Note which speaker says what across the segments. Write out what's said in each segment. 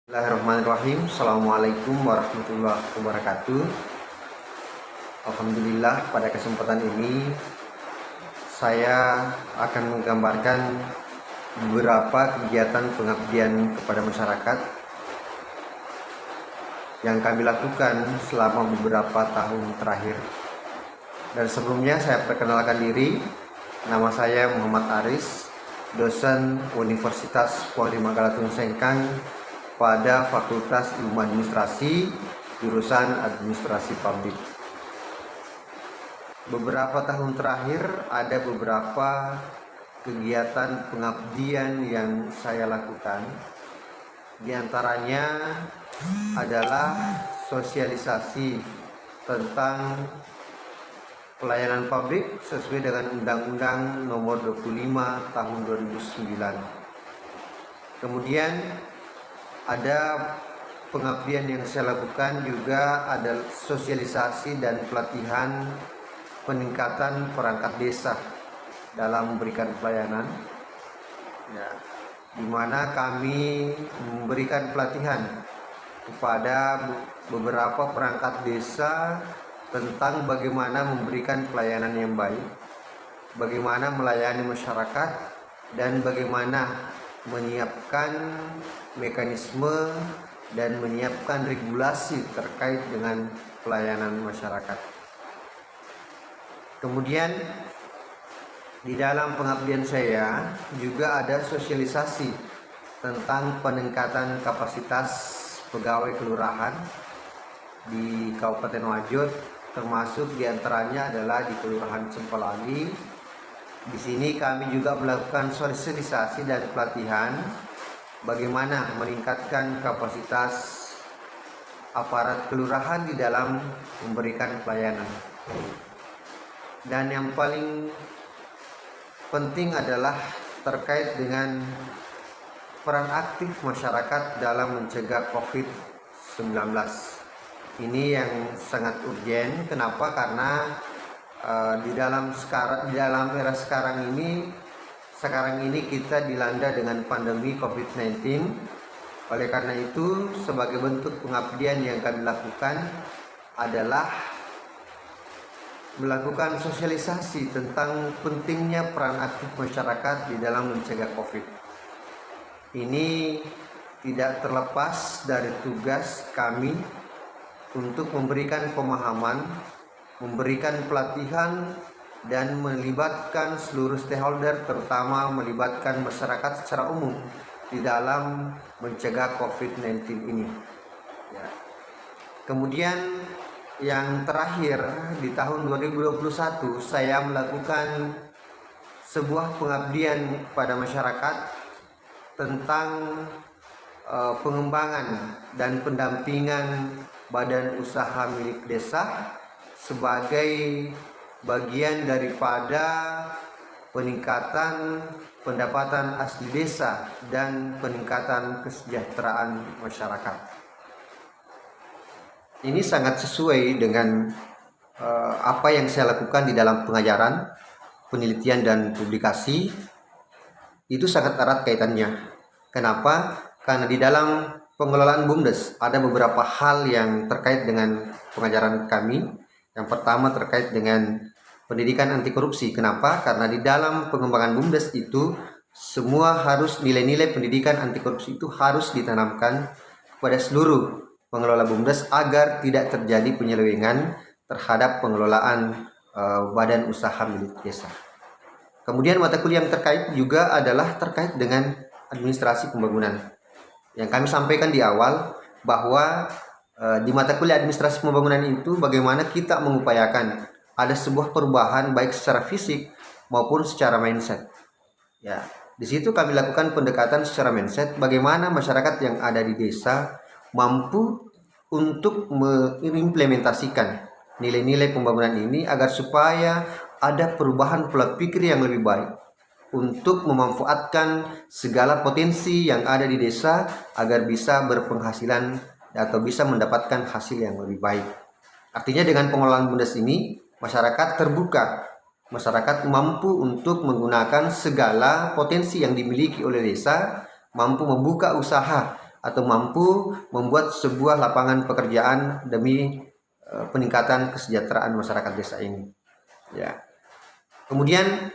Speaker 1: Bismillahirrahmanirrahim. Assalamualaikum warahmatullahi wabarakatuh. Alhamdulillah, pada kesempatan ini saya akan menggambarkan beberapa kegiatan pengabdian kepada masyarakat yang kami lakukan selama beberapa tahun terakhir. Dan sebelumnya saya perkenalkan diri. Nama saya Muhammad Aris, dosen Universitas Polri Manggalatun Sengkang pada Fakultas Ilmu Administrasi, jurusan Administrasi Publik. Beberapa tahun terakhir ada beberapa kegiatan pengabdian yang saya lakukan. Di antaranya adalah sosialisasi tentang pelayanan publik sesuai dengan Undang-Undang Nomor 25 Tahun 2009. Kemudian ada pengabdian yang saya lakukan juga ada sosialisasi dan pelatihan peningkatan perangkat desa dalam memberikan pelayanan, di mana kami memberikan pelatihan kepada beberapa perangkat desa tentang bagaimana memberikan pelayanan yang baik, bagaimana melayani masyarakat, dan bagaimana menyiapkan mekanisme dan menyiapkan regulasi terkait dengan pelayanan masyarakat. Kemudian di dalam pengabdian saya juga ada sosialisasi tentang peningkatan kapasitas pegawai kelurahan di Kabupaten Wajod, termasuk diantaranya adalah di Kelurahan Cempalagi. Di sini kami juga melakukan sosialisasi dan pelatihan bagaimana meningkatkan kapasitas aparat kelurahan di dalam memberikan pelayanan. Dan yang paling penting adalah terkait dengan peran aktif masyarakat dalam mencegah COVID-19. Ini yang sangat urgen. Kenapa? Karena di dalam era sekarang ini kita dilanda dengan pandemi COVID-19. Oleh karena itu, sebagai bentuk pengabdian yang kami lakukan adalah melakukan sosialisasi tentang pentingnya peran aktif masyarakat di dalam mencegah COVID. Ini tidak terlepas dari tugas kami untuk memberikan pemahaman, memberikan pelatihan, dan melibatkan seluruh stakeholder, terutama melibatkan masyarakat secara umum di dalam mencegah COVID-19 ini. Kemudian yang terakhir, di tahun 2021 saya melakukan sebuah pengabdian pada masyarakat tentang pengembangan dan pendampingan badan usaha milik desa sebagai bagian daripada peningkatan pendapatan asli desa dan peningkatan kesejahteraan masyarakat. Ini sangat sesuai dengan apa yang saya lakukan di dalam pengajaran, penelitian, dan publikasi. Itu sangat erat kaitannya. Kenapa? Karena di dalam pengelolaan BUMDes ada beberapa hal yang terkait dengan pengajaran kami. Yang pertama terkait dengan pendidikan anti korupsi. Kenapa? Karena di dalam pengembangan BUMDes itu semua harus nilai-nilai pendidikan anti korupsi itu harus ditanamkan kepada seluruh pengelola BUMDes agar tidak terjadi penyelewengan terhadap pengelolaan badan usaha milik desa. Kemudian mata kuliah yang terkait juga adalah terkait dengan administrasi pembangunan. Yang kami sampaikan di awal bahwa di mata kuliah administrasi pembangunan itu bagaimana kita mengupayakan ada sebuah perubahan baik secara fisik maupun secara mindset. Di situ kami lakukan pendekatan secara mindset, bagaimana masyarakat yang ada di desa mampu untuk mengimplementasikan nilai-nilai pembangunan ini agar supaya ada perubahan pola pikir yang lebih baik untuk memanfaatkan segala potensi yang ada di desa agar bisa berpenghasilan atau bisa mendapatkan hasil yang lebih baik. Artinya dengan pengelolaan BUMDes ini masyarakat terbuka, masyarakat mampu untuk menggunakan segala potensi yang dimiliki oleh desa, mampu membuka usaha atau mampu membuat sebuah lapangan pekerjaan demi peningkatan kesejahteraan masyarakat desa ini. Ya. Kemudian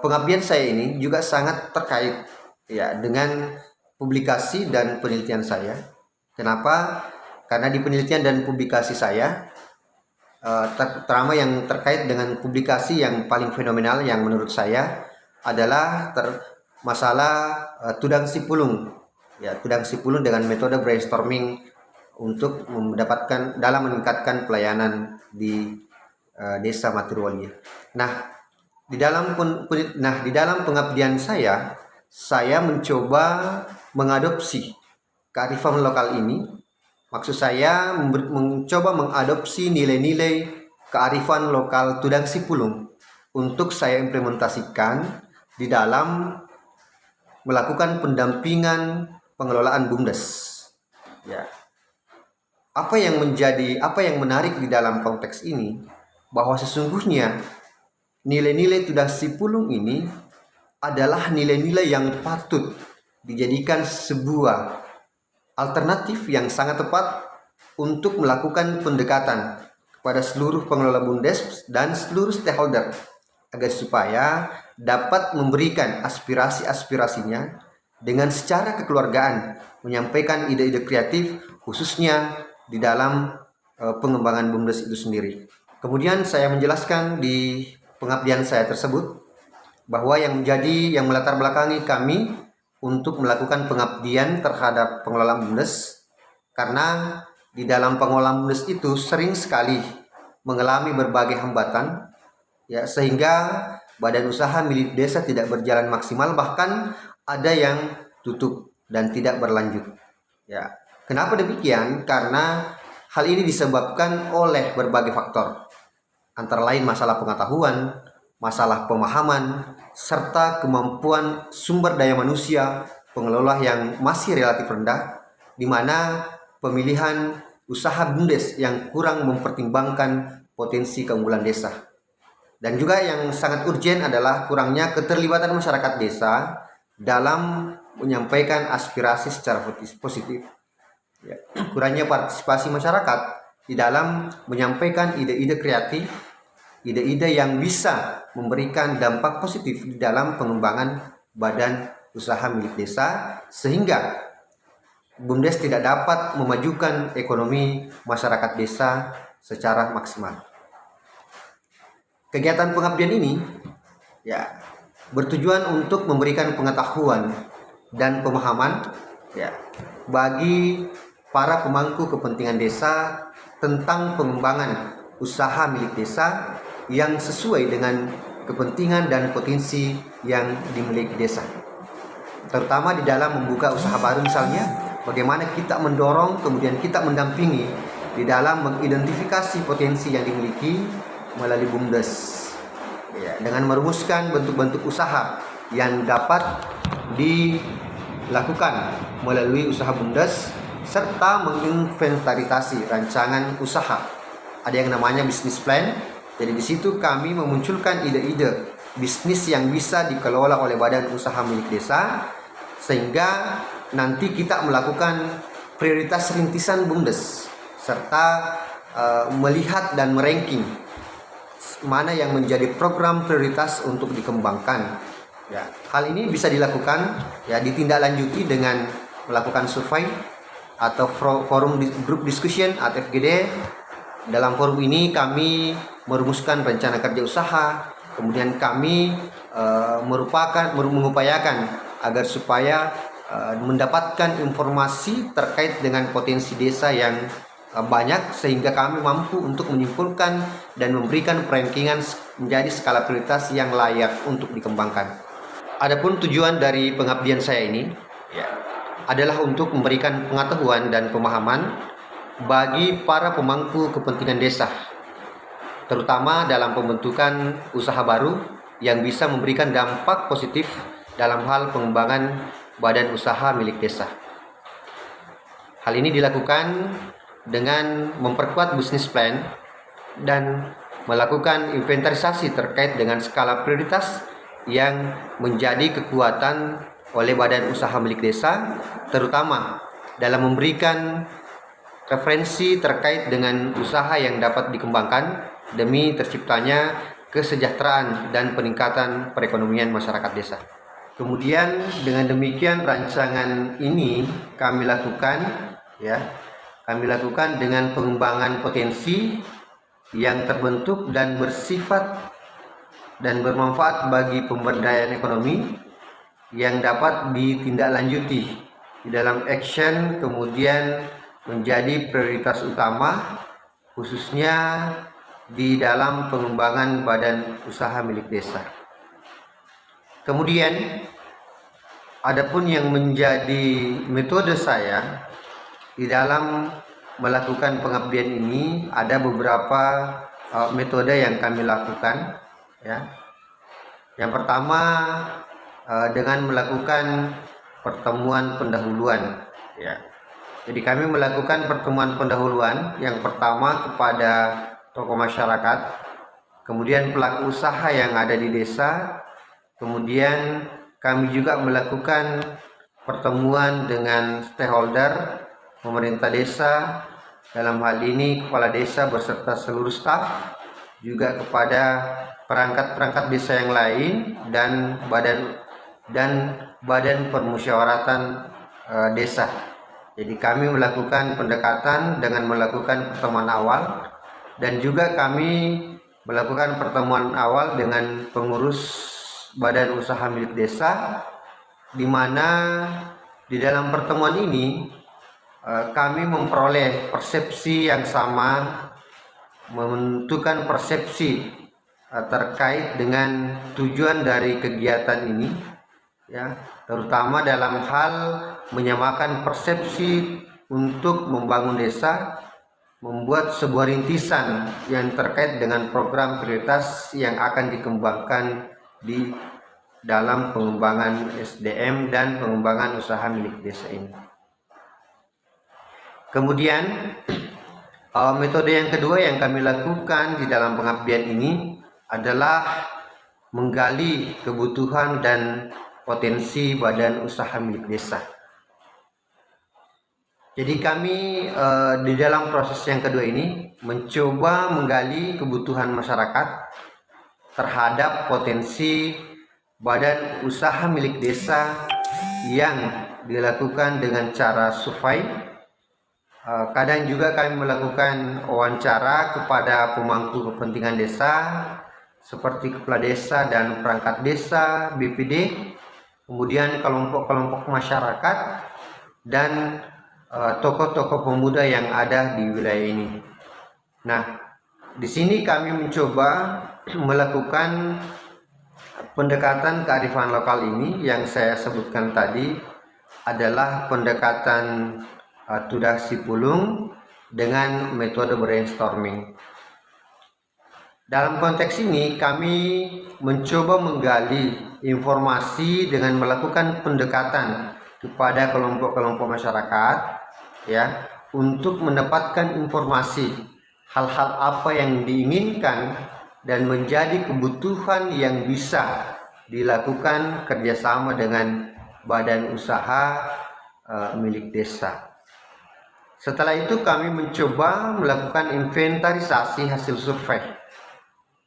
Speaker 1: pengabdian saya ini juga sangat terkait ya dengan publikasi dan penelitian saya. Kenapa? Karena di penelitian dan publikasi saya, terutama yang terkait dengan publikasi yang paling fenomenal yang menurut saya adalah masalah Tudang Sipulung. Ya, Tudang Sipulung dengan metode brainstorming untuk meningkatkan pelayanan di Desa Matiruwali. Nah, di dalam pengabdian saya mencoba mengadopsi kearifan lokal ini. Maksud saya mencoba mengadopsi nilai-nilai kearifan lokal Tudang Sipulung untuk saya implementasikan di dalam melakukan pendampingan pengelolaan BUMDes. Ya. Apa yang menarik di dalam konteks ini, bahwa sesungguhnya nilai-nilai Tudang Sipulung ini adalah nilai-nilai yang patut dijadikan sebuah alternatif yang sangat tepat untuk melakukan pendekatan kepada seluruh pengelola BUMDes dan seluruh stakeholder agar supaya dapat memberikan aspirasi-aspirasinya dengan secara kekeluargaan, menyampaikan ide-ide kreatif khususnya di dalam pengembangan BUMDes itu sendiri. Kemudian saya menjelaskan di pengabdian saya tersebut bahwa yang melatar belakangi kami untuk melakukan pengabdian terhadap pengelolaan BUMDes, karena di dalam pengelolaan BUMDes itu sering sekali mengalami berbagai hambatan ya, sehingga badan usaha milik desa tidak berjalan maksimal, bahkan ada yang tutup dan tidak berlanjut ya. Kenapa demikian? Karena hal ini disebabkan oleh berbagai faktor, antara lain masalah pengetahuan, masalah pemahaman, serta kemampuan sumber daya manusia pengelola yang masih relatif rendah, di mana pemilihan usaha BUMDes yang kurang mempertimbangkan potensi keunggulan desa. Dan juga yang sangat urgen adalah kurangnya keterlibatan masyarakat desa dalam menyampaikan aspirasi secara positif. Ya, kurangnya partisipasi masyarakat di dalam menyampaikan ide-ide kreatif, ide-ide yang bisa memberikan dampak positif di dalam pengembangan badan usaha milik desa, sehingga BUMDes tidak dapat memajukan ekonomi masyarakat desa secara maksimal. Kegiatan pengabdian ini ya bertujuan untuk memberikan pengetahuan dan pemahaman ya bagi para pemangku kepentingan desa tentang pengembangan usaha milik desa yang sesuai dengan kepentingan dan potensi yang dimiliki desa. Terutama di dalam membuka usaha baru, misalnya bagaimana kita mendorong kemudian kita mendampingi di dalam mengidentifikasi potensi yang dimiliki melalui BUMDes ya, dengan merumuskan bentuk-bentuk usaha yang dapat dilakukan melalui usaha BUMDes, serta menginventarisasi rancangan usaha. Ada yang namanya bisnis plan. Jadi di situ kami memunculkan ide-ide bisnis yang bisa dikelola oleh badan usaha milik desa, sehingga nanti kita melakukan prioritas rintisan BUMDes, serta melihat dan meranking mana yang menjadi program prioritas untuk dikembangkan. Ya, hal ini bisa dilakukan ya ditindaklanjuti dengan melakukan survei atau forum group discussion atau FGD. Dalam forum ini kami merumuskan rencana kerja usaha, kemudian kami mengupayakan agar supaya mendapatkan informasi terkait dengan potensi desa yang banyak, sehingga kami mampu untuk menyimpulkan dan memberikan perankingan menjadi skala prioritas yang layak untuk dikembangkan. Adapun tujuan dari pengabdian saya ini ya, adalah untuk memberikan pengetahuan dan pemahaman bagi para pemangku kepentingan desa, terutama dalam pembentukan usaha baru yang bisa memberikan dampak positif dalam hal pengembangan badan usaha milik desa. Hal ini dilakukan dengan memperkuat bisnis plan dan melakukan inventarisasi terkait dengan skala prioritas yang menjadi kekuatan oleh badan usaha milik desa, terutama dalam memberikan referensi terkait dengan usaha yang dapat dikembangkan demi terciptanya kesejahteraan dan peningkatan perekonomian masyarakat desa. Kemudian dengan demikian rancangan ini kami lakukan dengan pengembangan potensi yang terbentuk dan bersifat dan bermanfaat bagi pemberdayaan ekonomi yang dapat ditindaklanjuti di dalam action, kemudian menjadi prioritas utama khususnya di dalam pengembangan badan usaha milik desa. Kemudian adapun yang menjadi metode saya di dalam melakukan pengabdian ini, ada beberapa metode yang kami lakukan ya. Yang pertama dengan melakukan pertemuan pendahuluan ya. Jadi kami melakukan pertemuan pendahuluan yang pertama kepada tokoh masyarakat, kemudian pelaku usaha yang ada di desa, kemudian kami juga melakukan pertemuan dengan stakeholder pemerintah desa, dalam hal ini kepala desa beserta seluruh staf, juga kepada perangkat-perangkat desa yang lain dan badan permusyawaratan desa. Jadi kami melakukan pendekatan dengan melakukan pertemuan awal, dan juga kami melakukan pertemuan awal dengan pengurus badan usaha milik desa, di mana di dalam pertemuan ini kami memperoleh persepsi yang sama, menentukan persepsi terkait dengan tujuan dari kegiatan ini ya, terutama dalam hal menyamakan persepsi untuk membangun desa, membuat sebuah rintisan yang terkait dengan program prioritas yang akan dikembangkan di dalam pengembangan SDM dan pengembangan usaha milik desa ini. Kemudian metode yang kedua yang kami lakukan di dalam pengabdian ini adalah menggali kebutuhan dan potensi badan usaha milik desa. Jadi kami di dalam proses yang kedua ini mencoba menggali kebutuhan masyarakat terhadap potensi badan usaha milik desa yang dilakukan dengan cara survei. Kadang juga kami melakukan wawancara kepada pemangku kepentingan desa seperti kepala desa dan perangkat desa, BPD, kemudian kelompok-kelompok masyarakat dan tokoh-tokoh pemuda yang ada di wilayah ini. Nah, di sini kami mencoba melakukan pendekatan kearifan lokal ini yang saya sebutkan tadi adalah pendekatan tudak sipulung dengan metode brainstorming. Dalam konteks ini kami mencoba menggali informasi dengan melakukan pendekatan kepada kelompok-kelompok masyarakat ya, untuk mendapatkan informasi hal-hal apa yang diinginkan dan menjadi kebutuhan yang bisa dilakukan kerjasama dengan badan usaha milik desa. Setelah itu kami mencoba melakukan inventarisasi hasil survei.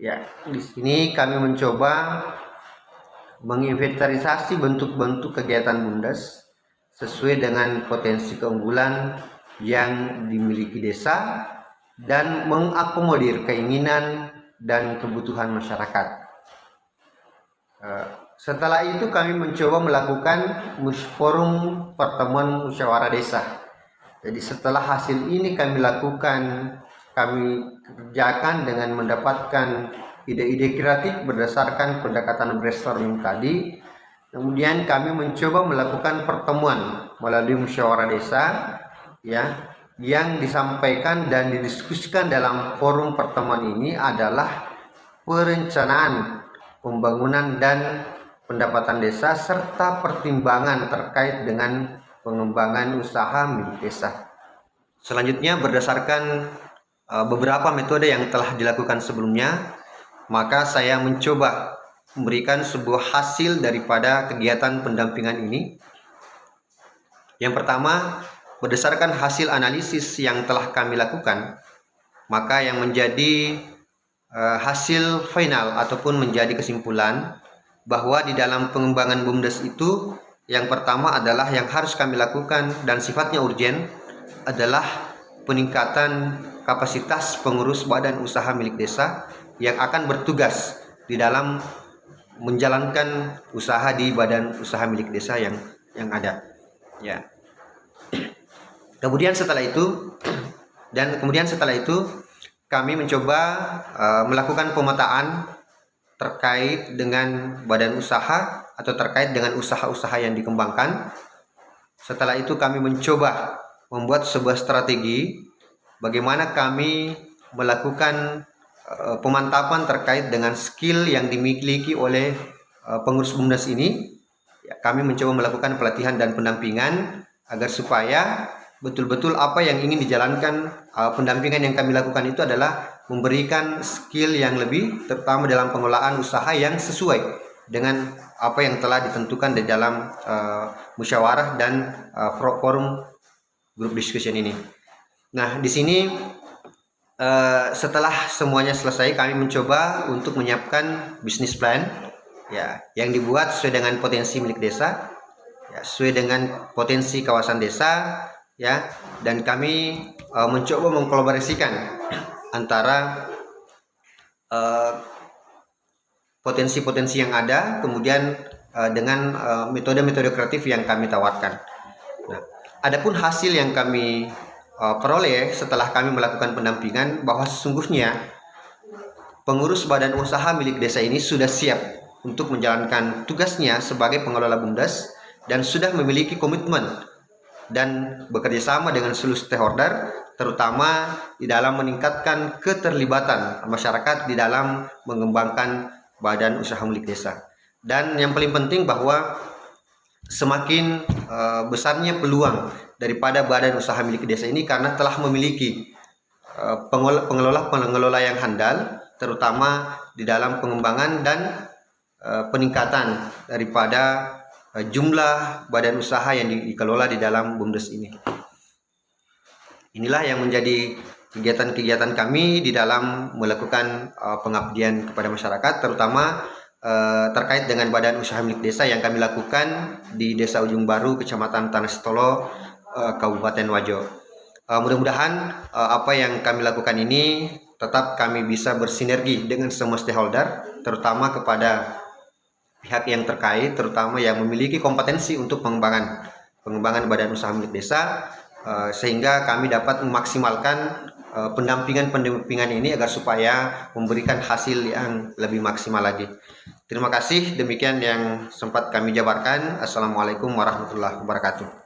Speaker 1: Ya, di sini kami mencoba menginventarisasi bentuk-bentuk kegiatan BUMDes sesuai dengan potensi keunggulan yang dimiliki desa dan mengakomodir keinginan dan kebutuhan masyarakat. Setelah itu kami mencoba melakukan forum pertemuan musyawarah desa. Jadi setelah hasil ini kami lakukan, kami kerjakan dengan mendapatkan ide-ide kreatif berdasarkan pendekatan brainstorming tadi. Kemudian kami mencoba melakukan pertemuan melalui musyawarah desa ya, yang disampaikan dan didiskusikan dalam forum pertemuan ini adalah perencanaan pembangunan dan pendapatan desa serta pertimbangan terkait dengan pengembangan usaha milik desa. Selanjutnya, berdasarkan beberapa metode yang telah dilakukan sebelumnya, maka saya mencoba memberikan sebuah hasil daripada kegiatan pendampingan ini. Yang pertama, berdasarkan hasil analisis yang telah kami lakukan, maka yang menjadi hasil final ataupun menjadi kesimpulan bahwa di dalam pengembangan BUMDes itu, yang pertama adalah yang harus kami lakukan dan sifatnya urgen adalah peningkatan kapasitas pengurus badan usaha milik desa yang akan bertugas di dalam menjalankan usaha di badan usaha milik desa yang ada. Ya. Kemudian setelah itu kami mencoba melakukan pemetaan terkait dengan badan usaha atau terkait dengan usaha-usaha yang dikembangkan. Setelah itu kami mencoba membuat sebuah strategi bagaimana kami melakukan pemantapan terkait dengan skill yang dimiliki oleh pengurus BUMDes ini. Ya, kami mencoba melakukan pelatihan dan pendampingan agar supaya betul-betul apa yang ingin dijalankan, pendampingan yang kami lakukan itu adalah memberikan skill yang lebih, terutama dalam pengelolaan usaha yang sesuai dengan apa yang telah ditentukan di dalam musyawarah dan forum group discussion ini. Nah, di sini setelah semuanya selesai, kami mencoba untuk menyiapkan bisnis plan, ya, yang dibuat sesuai dengan potensi milik desa, ya, sesuai dengan potensi kawasan desa, ya, dan kami mencoba mengkolaborasikan antara potensi-potensi yang ada, kemudian dengan metode-metode kreatif yang kami tawarkan. Nah, adapun hasil yang kami peroleh setelah kami melakukan pendampingan bahwa sesungguhnya pengurus badan usaha milik desa ini sudah siap untuk menjalankan tugasnya sebagai pengelola BUMDes dan sudah memiliki komitmen dan bekerja sama dengan seluruh stakeholder, terutama di dalam meningkatkan keterlibatan masyarakat di dalam mengembangkan badan usaha milik desa. Dan yang paling penting bahwa semakin besarnya peluang daripada badan usaha milik desa ini karena telah memiliki pengelola yang handal, terutama di dalam pengembangan dan peningkatan daripada jumlah badan usaha yang dikelola di dalam BUMDes ini. Inilah yang menjadi kegiatan-kegiatan kami di dalam melakukan pengabdian kepada masyarakat, terutama terkait dengan badan usaha milik desa yang kami lakukan di Desa Ujung Baru, Kecamatan Tanah Sitolo, Kabupaten Wajo. Mudah-mudahan apa yang kami lakukan ini tetap kami bisa bersinergi dengan semua stakeholder, terutama kepada pihak yang terkait, terutama yang memiliki kompetensi untuk pengembangan badan usaha milik desa, sehingga kami dapat memaksimalkan pendampingan ini agar supaya memberikan hasil yang lebih maksimal lagi. Terima kasih, demikian yang sempat kami jabarkan. Assalamualaikum warahmatullahi wabarakatuh.